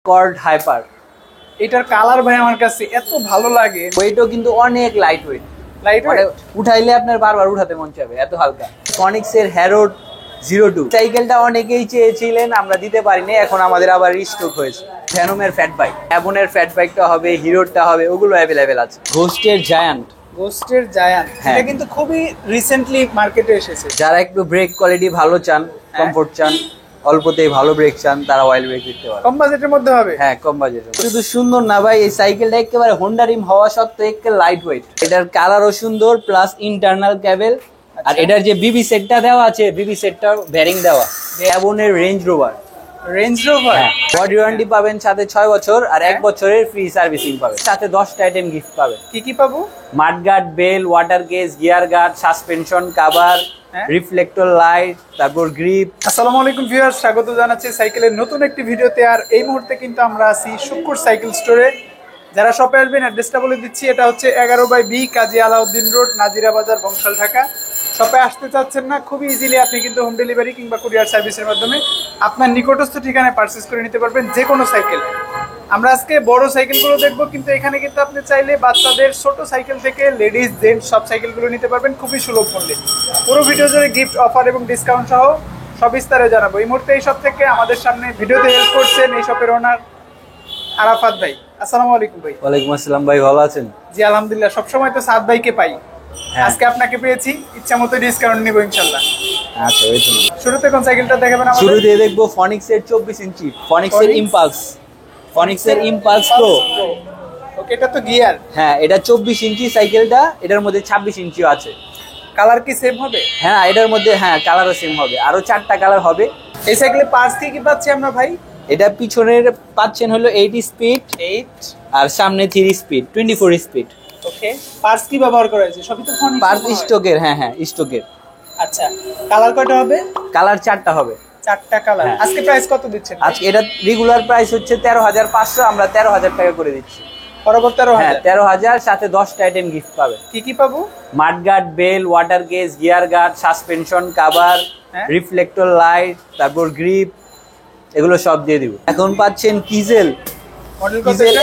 Cord hyper. এটার colour ভাই আমার কাছে এত ভালো লাগে। ওয়েটও কিন্তু অনেক লাইট ওয়েট, উঠাইলে আপনার বারবার উঠাতে মন চাইবে, এত হালকা। ফনিক্স এর হ্যারোড 02 সাইকেলটা অনেকেই চেয়েছিলেন, আমরা দিতে পারিনি, এখন আমাদের আবার রিস্টক হয়েছে। ভ্যানমের ফ্যাট বাইক, অ্যাবনের ফ্যাট বাইকটা হবে, হিরোরটা হবে, ওগুলো অ্যাভেলেবেল আছে। ঘোস্টের জায়ান্ট, এটা কিন্তু খুবই রিসেন্টলি মার্কেটে এসেছে। যারা একটু ব্রেক কোয়ালিটি ভালো চান, কমফোর্ট চান, অল্পতেই ভালো ব্রেক চান, তারা অয়েল ব্রেক দিতে পারে। কম বাজেটের মধ্যে হবে? হ্যাঁ, কম বাজেটের। শুধু সুন্দর না ভাই, এই সাইকেলটা একেবারে হোন্ডা রিম হওয়া সত্ত্বেও একেবারে লাইট ওয়েট। এটার কালারও সুন্দর, প্লাস ইন্টারনাল ক্যাবেল। আর এটার যে বিবি সেটটা দেওয়া আছে, বিবি সেটটা বেরিং দেওয়া। অ্যাবনের রেঞ্জ রোভার, বডি ওয়ারেন্টি পাবেন সাথে 6 বছর, আর 1 বছরের ফ্রি সার্ভিসিং পাবেন, সাথে 10টা আইটেম গিফট পাবেন। কি কি পাবো? Mudguard, bell, water case, gear guard, suspension cover, reflector light, তারপর গ্রিপ। আসসালামু আলাইকুম ভিউয়ার্স, স্বাগত জানাচ্ছি সাইকেলের নতুন একটি ভিডিওতে। আর এই মুহূর্তে কিন্তু আমরা আছি শুক্কুর সাইকেল স্টোরে। যারা শপে আসবেন অ্যাড্রেসটা বলে দিচ্ছি, এটা হচ্ছে 11/B কাজী আলাউদ্দিন রোড, নাজিরা বাজার, বংশাল, ঢাকা। শপে আসতে চাচ্ছেন না, খুবই ইজিলি আপনি কিন্তু হোম ডেলিভারি কিংবা কুরিয়ার সার্ভিসের মাধ্যমে আপনার নিকটস্থ ঠিকানায় পারচেজ করে নিতে পারবেন যে কোনো সাইকেল। আমরা আজকে বড় সাইকেলগুলো দেখবো, কিন্তু এখানে কিন্তু আপনি চাইলে বাচ্চাদের ছোট সাইকেল থেকে লেডিস জেন্টস সব সাইকেলগুলো নিতে পারবেন খুবই সুলভ মূল্যে। পুরো ভিডিও জুড়ে গিফট অফার এবং ডিসকাউন্ট সহ সব বিস্তারে জানাবো। এই মুহূর্তে এই শপ থেকে আমাদের সামনে ভিডিওতে হেল্প করছেন এই শপের ওনার আরাফাত ভাই। আসসালামু আলাইকুম ভাই। ওয়ালাইকুম আসসালাম ভাই, ভালো আছেন? জি আলহামদুলিল্লাহ, সবসময় তো সাদ ভাইকে পাই, আজকে আপনাকে পেয়েছি, ইচ্ছা মতো ডিসকাউন্ট নিব ইনশাআল্লাহ। আচ্ছা, ওই তো। শুরুতে কোন সাইকেলটা দেখাবেন আমাদের? শুরুতে দেখবো ফনিক্স এর 24 ইঞ্চি, ফনিক্স এর ইম্পালস, ফনিক্স এর ইম্পালস প্রো। ওকে, এটা তো গিয়ার। হ্যাঁ, এটা 24 ইঞ্চি সাইকেলটা, এটার মধ্যে 26 ইঞ্চিও আছে। কালার কি সেম হবে? হ্যাঁ, এটার মধ্যে হ্যাঁ কালারও সেম হবে, আরো 4টা কালার হবে। এই সাইকেলে পার্টস কি পাচ্ছি আমরা ভাই? এটা পিছনের পাচ্ছেন হলো 8 স্পিড, 8, আর সামনে 3 স্পিড, 24 স্পিড। ওকে, পার্টস কি ব্যবহার করা হয়েছে? সবই তো ফনিক্স পার্টস স্টকের। হ্যাঁ, স্টকের। আচ্ছা, কালার কয়টা হবে? কালার 4টা হবে। 4টা কালার। আজকে প্রাইস কত দিচ্ছেন? আজকে এটা রেগুলার প্রাইস হচ্ছে 13,500, আমরা 13,000 টাকা করে দিচ্ছি। বরাবর 13,000? হ্যাঁ, 13,000, সাথে 10টা আইটেম গিফট পাবে। কি কি পাবো? Mudguard, bell, water case, gear guard, suspension cover, reflector light, তারপর গ্রিপ, এগুলো সব দিয়ে দিব। এখন পাচ্ছেন কিজেল, মডেল কিজেল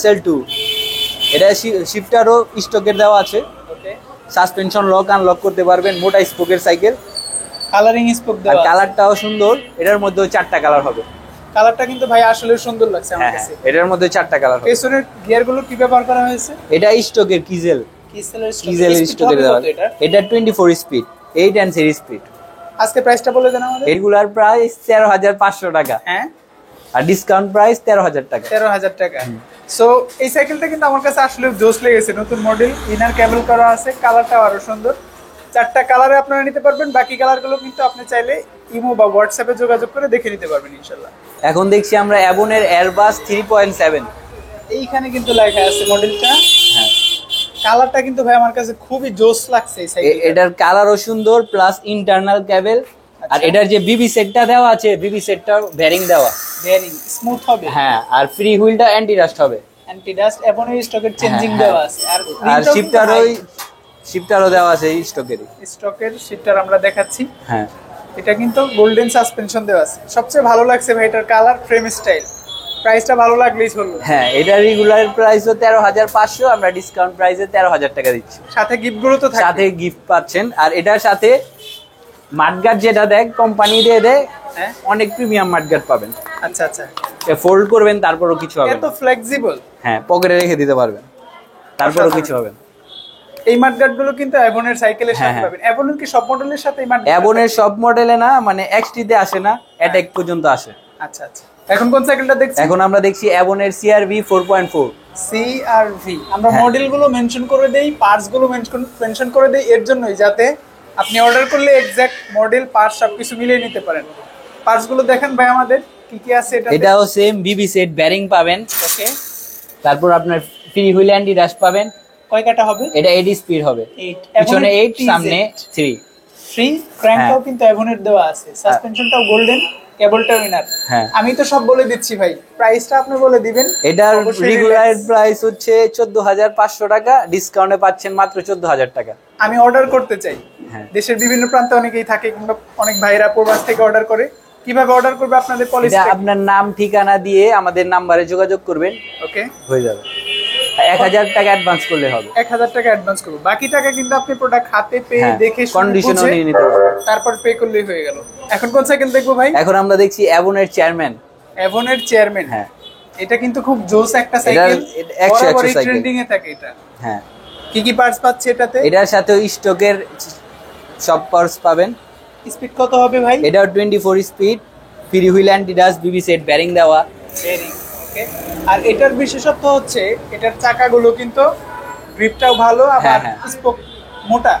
SL2। এটা শিফটারও স্টকের দেওয়া আছে। ওকে, সাসপেনশন লক আনলক করতে পারবেন, মোটা স্পোকের সাইকেল, কালারিং স্পোক দেওয়া আর কালারটাও সুন্দর। এটার মধ্যে 4টা কালার হবে। কালারটা কিন্তু ভাই আসলে সুন্দর লাগছে আমার কাছে। এটার মধ্যে 4টা কালার হবে। পেছনের গিয়ারগুলো কি ব্যবহার করা হয়েছে? এটা স্টকের কিজেল স্টকের দেওয়া। এটা 24 স্পিড, 8 and 3 স্পিড। আজকে প্রাইসটা বলে দেন আমাদের। রেগুলার প্রাইস 13,500 টাকা, হ্যাঁ, আর ডিসকাউন্ট প্রাইস 13,000 টাকা। 13,000 টাকা। সো এই সাইকেলটা কিন্তু আমার কাছে আসলে জোস লেগেছে, নতুন মডেল, ইনার কেবল করা আছে, কালারটাও আরো সুন্দর। 4টা কালারে আপনারা নিতে পারবেন, বাকি কালারগুলো কিন্তু আপনি চাইলে ইমো বা হোয়াটসঅ্যাপে যোগাযোগ করে দেখে নিতে পারবেন ইনশাআল্লাহ। এখন দেখছি আমরা অ্যাবনের এয়ারবাস 3.7। এইখানে কিন্তু লেখা আছে মডেলটা। হ্যাঁ, কালারটা কিন্তু ভাই আমার কাছে খুবই জোস লাগছে এই সাইকেল। এটার কালারও সুন্দর, প্লাস ইন্টারনাল ক্যাবেল। আর এটার যে বিবি সেটটা দেওয়া আছে, বিবি সেটটা বেরিং দেওয়া, বেয়ারিং স্মুথ হবে। হ্যাঁ, আর ফ্রি হুইলটা অ্যান্টি ডাস্ট হবে। অ্যান্টি ডাস্ট এবং স্টকের চেঞ্জিং দেওয়া আছে। আর শিফটারও দেওয়া আছে স্টকেরই। স্টকের শিফটার আমরা দেখাচ্ছি। হ্যাঁ, এটা কিন্তু গোল্ডেন সাসপেনশন দেওয়া আছে। সবচেয়ে ভালো লাগছে ভাই এটার কালার, ফ্রেম স্টাইল। প্রাইসটা ভালো লাগলেই হলো। হ্যাঁ, এটা রেগুলার প্রাইসও 13,500, আমরা ডিসকাউন্ট প্রাইসে 13,000 টাকা দিচ্ছি। সাথে গিফটগুলো তো থাকবে। সাথে গিফট পাচ্ছেন। আর এটার সাথে মাডগার্ড যেটা দেয়, কোম্পানি দিয়ে দেয়, অনেক প্রিমিয়াম মাডগার্ড পাবেন। আচ্ছা আচ্ছা, ফোল্ড করবেন তারপরও কিছু হবে এত ফ্লেক্সিবল। হ্যাঁ, পকেটে রেখে দিতে পারবেন, তারপরও কিছু হবে। এই মাডগার্ডগুলো কিন্তু অ্যাভনের সাইকেলের সাথে পাবেন। অ্যাভনের কি সব মডেলের সাথে এই মাডগার্ড? অ্যাভনের সব মডেলে না, মানে এক্সটি তে আসে না, অ্যাটাক পর্যন্ত আসে। আচ্ছা আচ্ছা, এখন কোন সাইকেলটা দেখছি? এখন আমরা দেখছি অ্যাভনের CRV 4.4। CRV আমরা মডেলগুলো মেনশন করে দেই, পার্টস গুলো মেনশন করে দেই, এর জন্যই যাতে আপনি অর্ডার করলে এক্সাক্ট মডেল, পার্টস সবকিছু মিলিয়ে নিতে পারেন। পার্টস গুলো দেখেন ভাই আমাদের কি কি আছে। এটাও সেম বিবি সেট বেরিং পাবেন। ওকে, তারপর আপনার ফ্রি হুইল অ্যান্টি ডাস্ট পাবেন। কয় কাটা হবে? এটা 8 স্পিড হবে, 8, পিছনে 8, সামনে 3। ফ্রি ক্র্যাঙ্কটাও কিন্তু অ্যাভনের দেওয়া আছে, সাসপেনশনটাও গোল্ডেন, কেবলটাও ইনার। আমি তো সব বলে দিচ্ছি ভাই, প্রাইসটা আপনি বলে দিবেন। এটার রেগুলার প্রাইস হচ্ছে 14,500 টাকা, ডিসকাউন্টে পাচ্ছেন মাত্র 14,000 টাকা। আমি অর্ডার করতে চাই, দেশের বিভিন্ন প্রান্তে অনেকেই থাকে, কিংবা অনেক ভাইরা প্রবাস থেকে অর্ডার করে, কিভাবে অর্ডার করবে আপনাদের পলিসি? এটা আপনার নাম ঠিকানা দিয়ে আমাদের নাম্বারে যোগাযোগ করবেন, ওকে, হয়ে যাবে। 1000 টাকা অ্যাডভান্স করলে হবে। 1000 টাকা অ্যাডভান্স করব, বাকি টাকা কিন্তু আপনি প্রোডাক্ট হাতে পেয়ে দেখে কন্ডিশনও নিয়ে নিতে পারবেন, তারপর পে করলেই হয়ে গেল। এখন কোন সাইকেল দেখবো ভাই? এখন আমরা দেখছি অ্যাভনের চেয়ারম্যান। অ্যাভনের চেয়ারম্যান, হ্যাঁ, এটা কিন্তু খুব জোস একটা সাইকেল, 100 বরাবরই সাইকেল ট্রেন্ডিং এ থাকে এটা। হ্যাঁ, কি কি পার্টস পাচ্ছে এটাতে? এটার সাথে স্টকের সব পার্টস পাবেন। স্পিড কত হবে ভাই? এটাও 24 speed, free wheel anti dust, বিবি সেট ব্যারিং দেওয়া। বেরিং, ওকে। আর এটার বিশেষত্ব হচ্ছে এটার চাকাগুলো কিন্তু গ্রিপটাও ভালো, আবার স্পোক মোটা,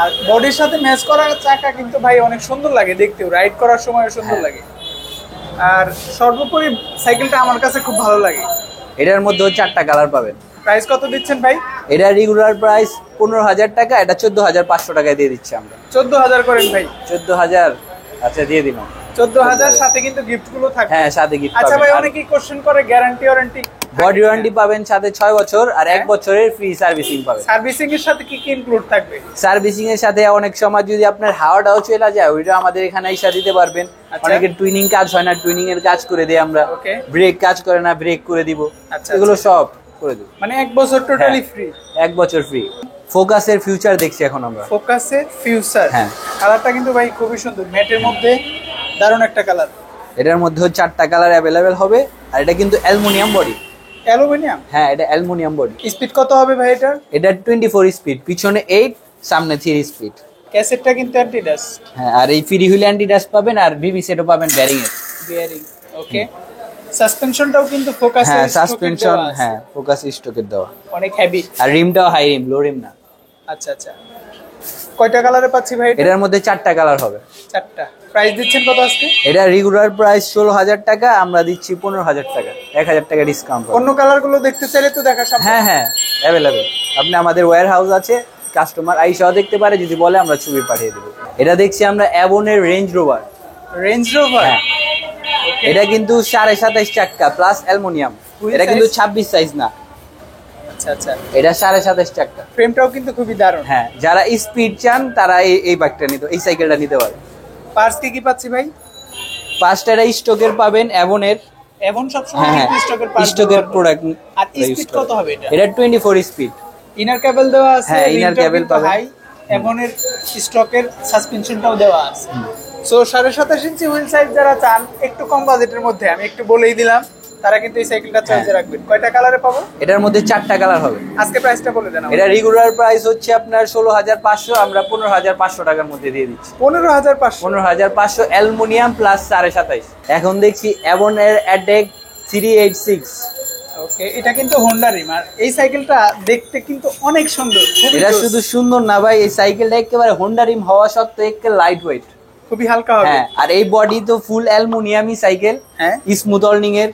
আর বডির সাথে ম্যাচ করা চাকা কিন্তু ভাই অনেক সুন্দর লাগে দেখতেও, রাইড করার সময় সুন্দর লাগে। আর সর্বোপরি সাইকেলটা আমার কাছে খুব ভালো লাগে। এটার মধ্যে 4টা কালার পাবেন। প্রাইস কত দিচ্ছেন ভাই? এটা রেগুলার প্রাইস 15000 টাকা, এটা 14500 টাকায় দিয়ে দিচ্ছি আমরা। 14000 করেন ভাই। 14000, আচ্ছা দিয়ে দিলাম। 14000 সাথে কিন্তু গিফট গুলো থাকবে। হ্যাঁ, সাথে গিফট আচ্ছা পাবেন। ভাই, অনেকেই কোশ্চেন করে গ্যারান্টি ওয়ারেন্টি। বডি ওয়ারেন্টি পাবেন সাথে 6 বছর, আর 1 বছরের ফ্রি সার্ভিসিং পাবেন। সার্ভিসিং এর সাথে কি কি ইনক্লুড থাকবে? সার্ভিসিং এর সাথে অনেক সময় যদি আপনার হাওয়াটাও চলে যায়, ওইটা আমাদের এখানে এসে দিতে পারবেন। অনেকের টুইনিং কাজ হয় না, টুইনিং এর কাজ করে দেই আমরা। ব্রেক কাজ করে না, ব্রেক করে দিব। এগুলো সব করে দেব। মানে 1 বছর টোটালি ফ্রি? 1 বছর ফ্রি। ফোকাসের ফিউচার দেখছি এখন আমরা। ফোকাসের ফিউচার, হ্যাঁ। কালারটা কিন্তু ভাই খুবই সুন্দর, ম্যাটের মধ্যে দারুণ একটা কালার। এটার মধ্যে 4টা কালার অ্যাভেলেবেল হবে, আর এটা কিন্তু অ্যালুমিনিয়াম বডি। অ্যালুমিনিয়াম? হ্যাঁ, এটা অ্যালুমিনিয়াম বডি। স্পিড কত হবে ভাই এটা? এটা 24 স্পিড, পিছনে 8, সামনে 3 স্পিড। ক্যাসেটটা কিন্তু অ্যান্টি ডাস্ট। হ্যাঁ, আর এই ফ্রি হুইল অ্যান্টি ডাস্ট পাবেন, আর বিবি সেটও পাবেন ব্যারিং এর। বিয়ারিং, ওকে। সাসপেনশনটাও কিন্তু ফোকাস, হ্যাঁ সাসপেনশন, হ্যাঁ ফোকাস স্টকের দেওয়া, অনেক হেভি। আর রিমটাও হাই রিম, লো রিম না। আচ্ছা আচ্ছা, কয়টা কালারে পাচ্ছি ভাই? এটার মধ্যে 4টা কালার হবে। 4টা। প্রাইস দিচ্ছেন কত আজকে? এটা রেগুলার প্রাইস 16000 টাকা, আমরা দিচ্ছি 15000 টাকা, 1000 টাকা ডিসকাউন্ট। অন্য কালার গুলো দেখতে চাইলে তো দেখা সম্ভব? হ্যাঁ হ্যাঁ, অ্যাভেলেবেল। আপনি আমাদের ওয়্যার হাউস আছে, কাস্টমার আইসাও দেখতে পারে, যদি বলে আমরা ছবি পাঠিয়ে দেবো। এটা দেখছি আমরা অ্যাভনের রেঞ্জ রোভার। রেঞ্জ রোভার, হ্যাঁ, এটা কিন্তু 27.5 চাকা প্লাস অ্যালুমিনিয়াম। এটা কিন্তু 26 সাইজ না। আচ্ছা আচ্ছা, এটা 27.5 চাকা। ফ্রেমটাও কিন্তু খুবই দারুণ। হ্যাঁ, যারা স্পিড চান তারা এই বাইকটা নিতে, এই সাইকেলটা নিতে পারে। পার্টস কি কি পাচ্ছি ভাই? 5টা স্টকের পাবেন অ্যাভনের। এখন সব সময় কিন্তু স্টকের পার্টস, স্টকের প্রোডাক্ট। আর স্পিড কত হবে এটা? এটা 24 স্পিড। ইনার কেবল দেওয়া আছে। হ্যাঁ, ইনার কেবল পাবেন। হাই এভনের স্টকের সাসপেনশনটাও দেওয়া আছে। সো 27.5 ইঞ্চি হুইল সাইজ যারা চান একটু কম বাজেটের মধ্যে, আমি একটু বলেই দিলাম, তারা কিন্তু এই সাইকেলটা চয়েসে রাখবেন। কয়টা কালারে পাবো? এটার মধ্যে 4টা কালার হবে। আজকে প্রাইসটা বলে দেন। এটা রেগুলার প্রাইস হচ্ছে আপনার 16500, আমরা 15500 টাকার মধ্যে দিয়ে দিচ্ছি। 15500? 15500 অ্যালুমিনিয়াম প্লাস 27.5। এখন দেখছি অ্যাভনের অ্যাটাক 386। ওকে, এটা কিন্তু হোন্ডা রিম, আর এই সাইকেলটা দেখতে কিন্তু অনেক সুন্দর। এটা শুধু সুন্দর না ভাই, এই সাইকেলটা একেবারে হোন্ডা রিম হওয়া সত্ত্বেও একেবারে লাইট ওয়েট, খুবই হালকা হবে। হ্যাঁ, আর এই বডি তো ফুল অ্যালুমিনিয়ামই সাইকেল। হ্যাঁ, স্মুথ অর্নিং এর।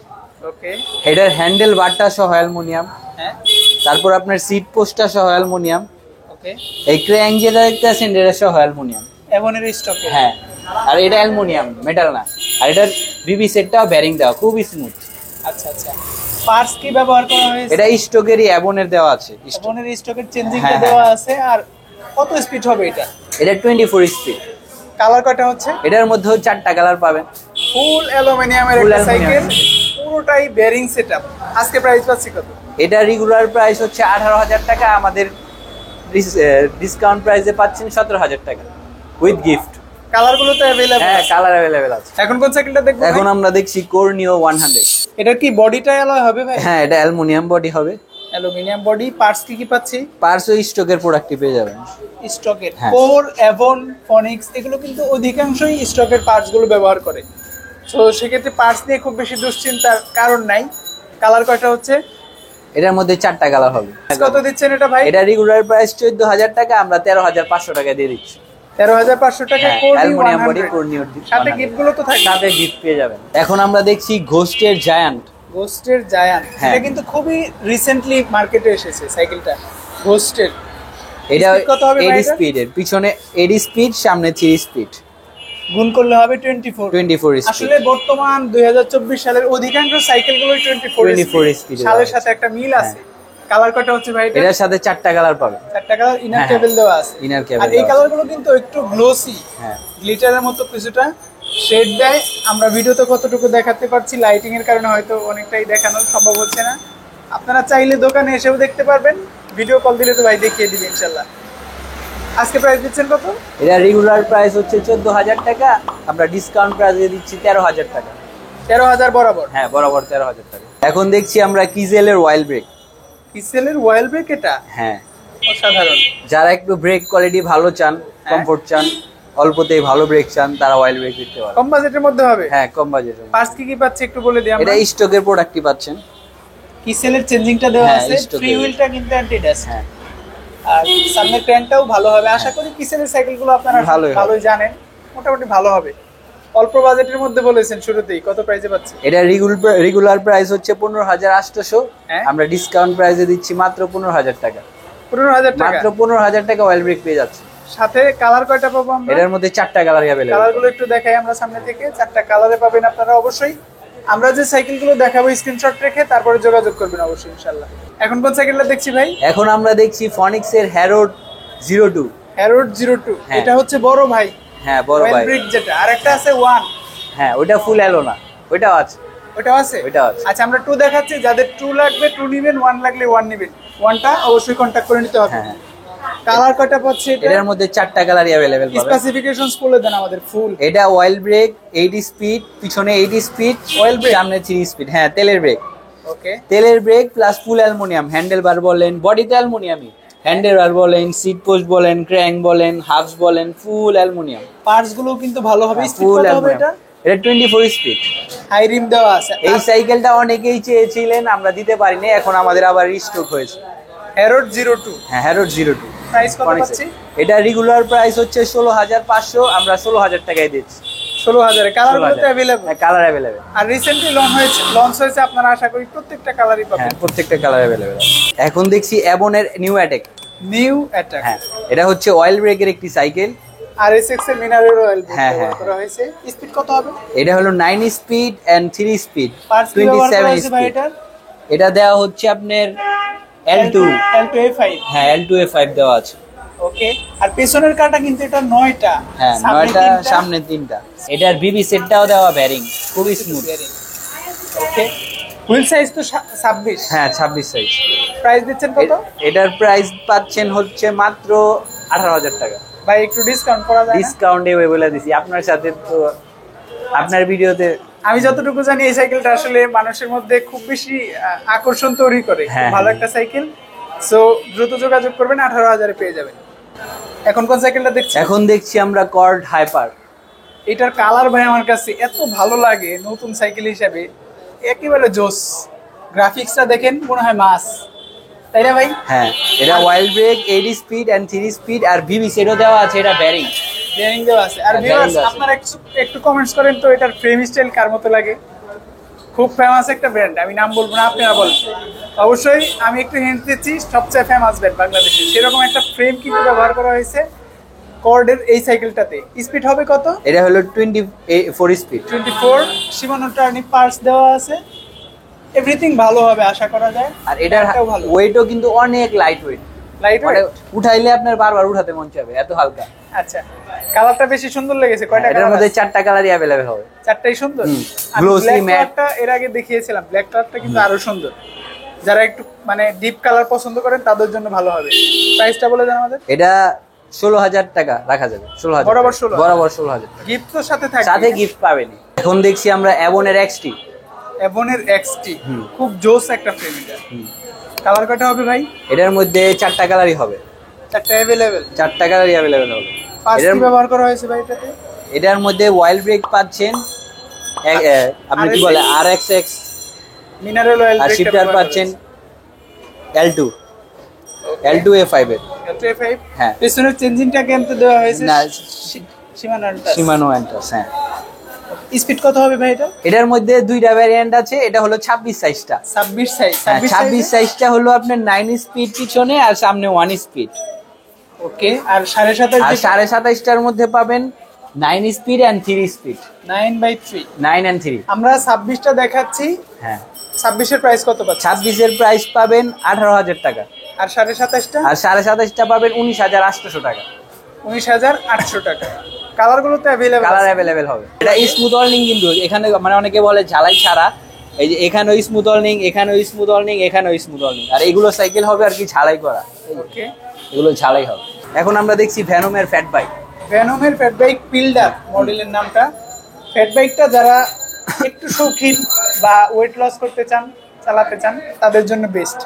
ওকে, এটার হ্যান্ডেল বারটা সহ অ্যালুমিনিয়াম। হ্যাঁ, তারপর আপনার সিট পোস্টটা সহ অ্যালুমিনিয়াম। ওকে, এই ক্র্যাঙ্ক যেটা দেখতে আছেন এটা সহ অ্যালুমিনিয়াম। এভনের স্টকে? হ্যাঁ, আর এটা অ্যালুমিনিয়াম, মেটাল না। আর এটার বিবি সেটটাও ব্যারিং দেওয়া, খুব স্মুথ। আচ্ছা আচ্ছা, পার্টস কি ব্যবহার করা হয়েছে? এটা স্টকেরই অ্যাভনের দেওয়া আছে। এভনের স্টকের চেঞ্জিংটা দেওয়া আছে। আর কত স্পিড হবে এটা? এটা 24 স্পিড। কালার কয়টা হচ্ছে? এটার মধ্যে 4টা কালার পাবেন। ফুল অ্যালুমিনিয়ামের একটা সাইকেল, পুরোটাই বেয়ারিং সেটআপ। আজকে প্রাইস পাচ্ছি কত? এটা রেগুলার প্রাইস হচ্ছে 18000 টাকা, আমাদের ডিসকাউন্ট প্রাইসে পাচ্ছেন 17000 টাকা উইথ গিফট। কালার গুলো তো अवेलेबल? হ্যাঁ, কালার अवेलेबल আছে। এখন কোন সাইকেলটা দেখবো? এখন আমরা দেখছি কর্নিও 100। এটা কি বডিটা অ্যালয় হবে ভাই? হ্যাঁ, এটা অ্যালুমিনিয়াম বডি হবে। Aluminium body. পার্টস কি কি পাচ্ছি? পার্টস ওই স্টকের প্রোডাক্টই পেয়ে যাবেন। স্টকের হ্যাঁ। কোর, এভন, ফনিক্স এগুলো কিন্তু অধিকাংশই স্টকের পার্টস গুলো ব্যবহার করে। তো সেক্ষেত্রে পার্টস নিয়ে খুব বেশি দুশ্চিন্তার কারণ নাই। কালার কয়টা হচ্ছে? এটার মধ্যে 4টা কালার হবে। কত দিচ্ছেন এটা ভাই? এটা রেগুলার প্রাইস 14000 টাকা, আমরা 13500 টাকা দিয়ে দিচ্ছি। 13500 টাকা অ্যালুমিনিয়াম বডি কর্নিওর সাথে গিফট গুলো তো থাকবে। সাথে গিফট পেয়ে যাবেন। এখন আমরা দেখছি ঘোস্টের জায়ান্ট। ঘোস্টের জায়ান্ট, এটা কিন্তু খুবই রিসেন্টলি মার্কেটে এসেছে সাইকেলটা। ঘোস্টের এটা কত হবে ভাই? 80 স্পিডের, পিছনে 80 স্পিড, সামনে 3 স্পিড। গুণ করলে হবে 24 স্পিড। আসলে বর্তমান 2024 সালের অধিকাংশ সাইকেলগুলোই 24 স্পিড। সালের সাথে একটা মিল আছে। কালার কয়টা হচ্ছে ভাই এটা? এটার সাথে 4টা কালার পাবেন। 4টা কালার, ইনার কেবল দেওয়া আছে। ইনার কেবল। আর এই কালারগুলো কিন্তু একটু গ্লোসি, হ্যাঁ, গ্লিটারের মতো কিছুটা। শেড দেয়। আমরা ভিডিওতে কতটুকু দেখাতে পারছি, লাইটিং এর কারণে হয়তো অনেকটাই দেখানো সম্ভব হচ্ছে না। আপনারা চাইলে দোকানে এসেও দেখতে পারবেন, ভিডিও কল দিলে তো ভাই দেখিয়ে দিবে ইনশাল্লাহ। আজকে প্রাইস দিচ্ছেন কত? এটা রেগুলার প্রাইস হচ্ছে 14,000 টাকা, আমরা ডিসকাউন্ট প্রাইসে দিচ্ছি 13,000 টাকা। 13,000 বরাবর? হ্যাঁ বরাবর 13,000 টাকা। এখন দেখছি আমরা কিজেলের ওয়াইল ব্রেক। কিসেলের ওয়াইল ব্রেক এটা? হ্যাঁ, অসাধারণ। যারা একটু ব্রেক কোয়ালিটি ভালো চান, কমফোর্ট চান, অল্পতেই ভালো ব্রেক চান, তারা ওয়াইল ব্রেক দিতে পারে। কম বাজেটের মধ্যে হবে? হ্যাঁ, কম বাজেটে। পার্টস কি কি পাচ্ছে একটু বলে দিই আমরা। এটা স্টকের প্রোডাক্টই পাচ্ছেন। কিসেলের চেঞ্জিংটা দেওয়া হ্যাঁ, আছে, stock ফ্রি এর। হুইলটা কিন্তু অ্যান্টি ডাস্ট। হ্যাঁ, আর সামনের ক্র্যাঙ্কটাও ভালো হবে। আশা করি কিসেলের সাইকেলগুলো আপনারা ভালোই হবে। ভালোই জানেন, মোটামুটি ভালো হবে। অল্প বাজেটের মধ্যে বলেছেন শুরুতেই, কত প্রাইসে পাচ্ছে? এটা রেগুলার প্রাইস হচ্ছে 15,800, হ্যাঁ। আমরা ডিসকাউন্ট প্রাইসে দিচ্ছি মাত্র 15,000 টাকা। 15,000 টাকা? মাত্র 15,000 টাকা ওয়াইল ব্রেক পেয়ে যাচ্ছে। সাথে কালার কয়টা পাবো আমরা? এটার মধ্যে 4টা কালার অ্যাভেলেবল। কালারগুলো একটু দেখাই আমরা সামনে থেকে। 4টা কালারে পাবেন আপনারা অবশ্যই। আমরা যে সাইকেলগুলো দেখাবো স্ক্রিনশট রেখে তারপরে যোগাযোগ করবেন অবশ্যই ইনশাআল্লাহ। এখন কোন সাইকেলটা দেখছি ভাই? এখন আমরা দেখছি ফনিক্স এর হ্যারোড 02। হ্যারোড 02, হ্যাঁ। এটা হচ্ছে বড় ভাই। হ্যাঁ, বড় ওয়েল ভাই। ব্রিক যেটা, আর একটা আছে 1। হ্যাঁ, ওটা ফুল এলো না, ওইটাও আছে। ওটাও আছে? ওইটাও আছে। আচ্ছা, আমরা 2 দেখাচ্ছি, যাদের 2 লাগবে 2 নেবেন, 1 লাগলে 1 নেবেন। 1টা অবশ্যই কন্টাক্ট করে নিতে হবে। হ্যাঁ। কালার কয়টা পাচ্ছে এটা? এটার মধ্যে 4টা কালারই অ্যাভেলেবল পাবেন। স্পেসিফিকেশনস বলে দেন আমাদের ফুল। এটা অয়েল ব্রেক 80 স্পিড, পিছনে 80 স্পিড, Oil brake? সামনে 3 স্পিড। হ্যাঁ, তেলের ব্রেক। ওকে। তেলের brake plus full aluminium, handle bar বলেন, বডিতে অ্যালুমিনিয়ামই, হ্যান্ডেল বার বলেন, সিট পোস্ট বলেন, ক্র্যাঙ্ক বলেন, হাফস বলেন, ফুল অ্যালুমিনিয়াম। পার্টস গুলো কিন্তু ভালো হবে। স্পিড ফুল কত হবে এটা? অ্যালুমিনিয়াম। এটা 24 স্পিড। হাই রিম দেওয়া আছে। এই সাইকেলটা অনেকেই চেয়েছিলেন, আমরা দিতে পারিনি, এখন আমাদের আবার রিস্টক হয়েছে। হ্যারোড 02। হ্যাঁ, হ্যারোড 02। প্রাইস কত পাচ্ছি? এটা রেগুলার প্রাইস হচ্ছে 16,500, আমরা 16,000 টাকায় দিচ্ছি। 16,000 এ কালার গুলো তো अवेलेबल। হ্যাঁ, কালার অ্যাভেলেবেল। আর রিসেন্টলি লঞ্চ হয়েছে, আপনারা আশা করি প্রত্যেকটা কালারই হ্যাঁ, পাবেন। প্রত্যেকটা কালার অ্যাভেলেবেল। এখন দেখছি অ্যাবনের নিউ অ্যাটাক। New attack. হ্যাঁ, এটা হচ্ছে অয়েল ব্রেকের একটি সাইকেল। আর এসএক্স এর মিনারেল অয়েল হ্যাঁ, ব্যবহার হ্যাঁ। করা হয়েছে। স্পিড কত হবে? এটা হলো 9 স্পিড এন্ড 3 স্পিড, পার্টস কি ব্যবহার করা 27 হয়েছে ভাই স্পিড। এটার? এটা দেওয়া হচ্ছে আপনার L2। L2A5। হ্যাঁ, L2A5 দেওয়া আছে। ওকে। আর পেছনের কাটা কিন্তু এটা 9টা। হ্যাঁ, 9টা, সামনে 3টা। এটার বিবি সেটটাও দেওয়া, ব্যারিং খুবই স্মুথ। ওকে। হুইল সাইজ তো 26। হ্যাঁ, 26 সাইজ। প্রাইস দিচ্ছেন কত? এটার প্রাইস পাচ্ছেন হচ্ছে মাত্র 18,000 টাকা। ভাই একটু ডিসকাউন্ট করা যায় না? ডিসকাউন্টে বলে দিছি আপনার সাথে, তো আপনার ভিডিওতে। আমি যতটুকু জানি এই সাইকেলটা আসলে মানুষের মধ্যে খুব বেশি আকর্ষণ তৈরি করে। হ্যাঁ, ভালো হ্যাঁ। একটা সাইকেল। সো দ্রুত যোগাযোগ করবেন, 18,000 এ পেয়ে যাবেন। এখন কোন সাইকেলটা দেখছি? এখন দেখছি আমরা কর্ড হাইপার। এটার কালার ভাই আমার কাছে এত ভালো লাগে, নতুন সাইকেল হিসাবে একেবারে জোস। গ্রাফিক্সটা দেখেন, মনে হয় মাস, তাই না ভাই? হ্যাঁ, এটা ওয়াইল্ড ব্রেক 80 স্পিড এন্ড 3 স্পিড, আর বিবি সেটও দেওয়া আছে। এটা ব্যারিং বেয়ারিং দেওয়া আছে। আর হ্যাঁ, ভিউয়ার্স, bearing আছে। আপনারা একটু কমেন্টস করেন তো এটার ফ্রেম স্টাইল কার মতো লাগে। খুব ফেমাস একটা ব্র্যান্ড, আমি নাম বলবো না, আপনারা বলেন। অবশ্যই আমি একটু হিন্ট দিচ্ছি, সবচেয়ে ফেমাস ব্র্যান্ড বাংলাদেশে। সেরকম একটা ফ্রেম কিন্তু ব্যবহার করা হয়েছে কর্ডের এই সাইকেলটাতে। স্পিড হবে কত? এটা হলো 24 স্পিড। 24। সীমানো টার্নিং পার্টস দেওয়া আছে, এভরিথিং ভালো হবে আশা করা যায়। আর এটার এটাও ভালো। ওয়েটও কিন্তু অনেক লাইট ওয়েট, লাইট মানে ওয়েট। উঠাইলে আপনার বারবার উঠাতে মন চাইবে, এত হালকা। আচ্ছা, কালারটা বেশি সুন্দর লেগেছে। কয়টা এটার কালার মধ্যে আছে? 4টা কালারই অ্যাভেলেবেল হবে। 4টাই সুন্দর। হুম। আমি Glossy ব্ল্যাক matte। কালারটা এর আগে দেখিয়েছিলাম, ব্ল্যাক কালারটা কিন্তু আরো সুন্দর। যারা একটু মানে ডিপ কালার পছন্দ করেন তাদের জন্য ভালো হবে। প্রাইসটা বলে দেন আমাদের। এটা 16,000 টাকা রাখা যাবে। 16,000 বরাবর টাকা। 16,000 বরাবর 16,000 টাকা। গিফট তো সাথে থাকবে। সাথে গিফট পাবেনি। এখন দেখছি আমরা অ্যাবনের এক্সটি। এভনের এক্সটি, হুম। খুব জোস একটা ফ্রেম এটা। কালার কয়টা হবে ভাই? এটার মধ্যে 4টা কালারই হবে। 4টা अवेलेबल। 4টা কালারই অ্যাভেলেবেল হবে। পার্টস এটার কি ব্যবহার করা হয়েছে ভাই এটাতে? এটার মধ্যে ওয়াইল্ড ব্রেক পাচ্ছেন, আপনি কি বলে RXX, মিনারেল অয়েল আর শিফটার পাচ্ছেন L2, L2A5 এর। L2A5। হ্যাঁ। পেছনের চেঞ্জিংটা কেমতে দেওয়া হয়েছে? না, সীমানো শিমানো অ্যান্টাস। হ্যাঁ, স্পিড কত হবে ভাই এটা? এটার মধ্যে 2টা ভ্যারিয়েন্ট আছে। এটা হলো 26 সাইজটা। 26 সাইজ। 26 সাইজটা হলো আপনার 9 স্পিড পিছনে আর সামনে 1 স্পিড। ওকে। আর 7.5 আর 27.5টার মধ্যে পাবেন 9 স্পিড এন্ড 3 স্পিড। 9/3। 9 and 3। আমরা 26টা দেখাচ্ছি। হ্যাঁ, 26 এর প্রাইস কত পাচ্ছি? 26 এর প্রাইস পাবেন 18,000 টাকা। আর 27.5টা? আর 27.5টা পাবেন 19,800 টাকা। 19,800 টাকা। কালার গুলো তো অ্যাভেলেবল, কালার অ্যাভেলেবেল হবে। এটা স্মুথ অর্নিং কিন্তু এখানে মানে অনেকে বলে ঝালাই ছাড়া, এই যে এখানেও স্মুথ অর্নিং, এখানেও স্মুথ অর্নিং, এখানেও স্মুথ অর্নিং, আর এগুলো সাইকেল হবে আর কি ঝালাই করা। ওকে, এগুলো ঝালাই হবে। এখন আমরা দেখছি ভ্যানমের ফ্যাট বাইক। ভ্যানমের ফ্যাট বাইক পিল্ডার মডেলের নামটা। ফ্যাট বাইকটা যারা একটু শৌখিন বা ওয়েট লস করতে চান, চালাতে চান, তাদের জন্য বেস্ট।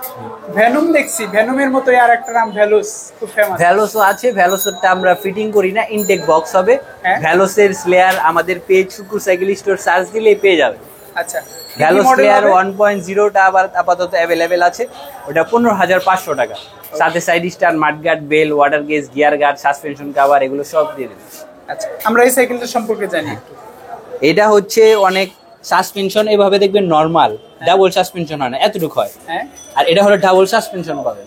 ভ্যানম দেখছি, ভ্যানমের মতোই আর একটা নাম ভ্যালোস, খুব ফেমাস। ভ্যালোসও আছে, ভ্যালোসেরটা আমরা ফিটিং করি না, ইনটেক বক্স হবে। হ্যাঁ। ভ্যালোসের স্লেয়ার আমাদের পেজ শুক্র সাইকেল স্টোর সার্চ দিলেই পেয়ে যাবে। আচ্ছা, ভ্যালো স্লেয়ার 1.0টা আবার আপাতত অ্যাভেলেবেল আছে, ওটা 15,500 টাকা। সাথে side star, mudguard, bell, water gauge, gear guard, suspension cover, এগুলো সব দিয়ে দেবে। আচ্ছা, আমরা এই সাইকেলটা সম্পর্কে জানি একটু। এটা হচ্ছে অনেক সাসপেনশন এভাবে দেখবেন নরমাল, ডাবল সাসপেনশন হয় না, এতটুকু হয়। হ্যাঁ, আর এটা হলো ডাবল সাসপেনশন পাবে।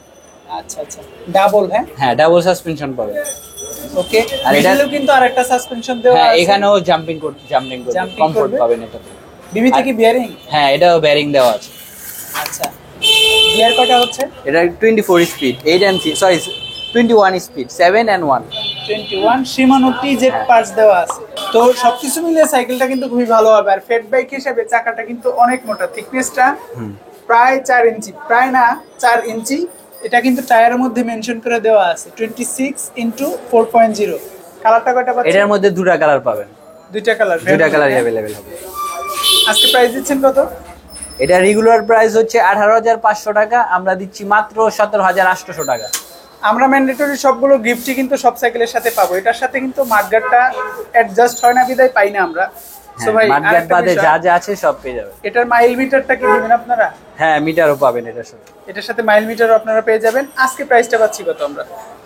আচ্ছা আচ্ছা, ডাবল। হ্যাঁ হ্যাঁ, ডাবল সাসপেনশন পাবে। ওকে, আর আর এটা- এটাও কিন্তু আরেকটা সাসপেনশন দেওয়া হ্যাঁ, আছে। এখানেও জাম্পিং Jumping কমফোর্ট করবে। পাবেন এটাতে। বিবিতে কি বিয়ারিং? হ্যাঁ, এটাও ব্যারিং দেওয়া আছে। আচ্ছা, গিয়ার কয়টা হচ্ছে? এটা 24 speed, 8 and 21 speed, 7 and 1। 21 Shimano TZ parts দেওয়া আছে। তো সবকিছু মিলিয়ে সাইকেলটা কিন্তু খুবই ভালো হবে। আর ফেট বাইক হিসেবে চাকাটা কিন্তু অনেক মোটা, থিকনেসটা প্রায় 4 ইঞ্চি, প্রায় না 4 ইঞ্চি। এটা কিন্তু টায়ারের মধ্যে মেনশন করে দেওয়া আছে 26x4.0। কালারটা কয়টা পাচ্ছেন? এটার মধ্যে দুটা কালার পাবেন, দুইটা কালার, দুটা কালারই অ্যাভেলেবেল হবে। আজকে প্রাইস দিচ্ছেন কত? এটা রেগুলার প্রাইস হচ্ছে 18,500 টাকা, আমরা দিচ্ছি মাত্র 17,800 টাকা। আমরা ম্যান্ডেটরি সবগুলো গিফটই কিন্তু সব সাইকেলের সাথে পাবো। এটার সাথে কিন্তু মাঠগার্ডটা অ্যাডজাস্ট হয় না, বিদায় পাই না আমরা। সো ভাই, মার্কেট আরেকটা বাদে বিষয়, যা যা আছে সব পেয়ে যাবেন। এটার মাইল মিটারটা কি দিবেন আপনারা? হ্যাঁ, মিটারও পাবেন এটার সাথে। এটার সাথে মাইল মিটারও আপনারা পেয়ে যাবেন। আজকে প্রাইসটা পাচ্ছি কত আমরা?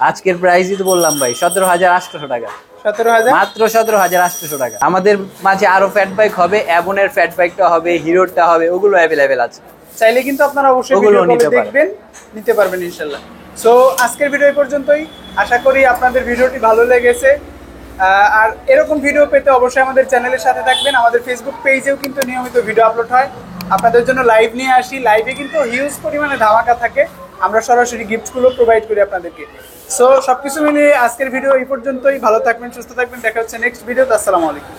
আজকের প্রাইসই তো বললাম ভাই, 17,800 টাকা, 17,000। মাত্র 17,800 টাকা। আমাদের মাঝে আরো ফ্যাট বাইক হবে, অ্যাবনের ফ্যাট বাইকটা হবে, হিরোরটা হবে, ওগুলো অ্যাভেলেবেল আছে। চাইলে কিন্তু আপনারা অবশ্যই ওগুলো ভিডিও নিতে কলে দেখবেন, নিতে পারবেন ইনশাআল্লাহ। সো আজকের ভিডিও এই পর্যন্তই। আশা করি আপনাদের ভিডিওটি ভালো লেগেছে। আর এরকম ভিডিও পেতে অবশ্যই আমাদের চ্যানেলের সাথে থাকবেন। আমাদের ফেসবুক পেজেও কিন্তু নিয়মিত ভিডিও আপলোড হয়, আপনাদের জন্য লাইভ নিয়ে আসি। লাইভে কিন্তু হিউজ পরিমাণে ধামাকা থাকে, আমরা সরাসরি গিফটগুলো প্রোভাইড করি আপনাদেরকে। সো সবকিছু মিলিয়ে আজকের ভিডিও এই পর্যন্তই। ভালো থাকবেন, সুস্থ থাকবেন, দেখা হচ্ছে নেক্সট ভিডিওতে। আসসালামু আলাইকুম।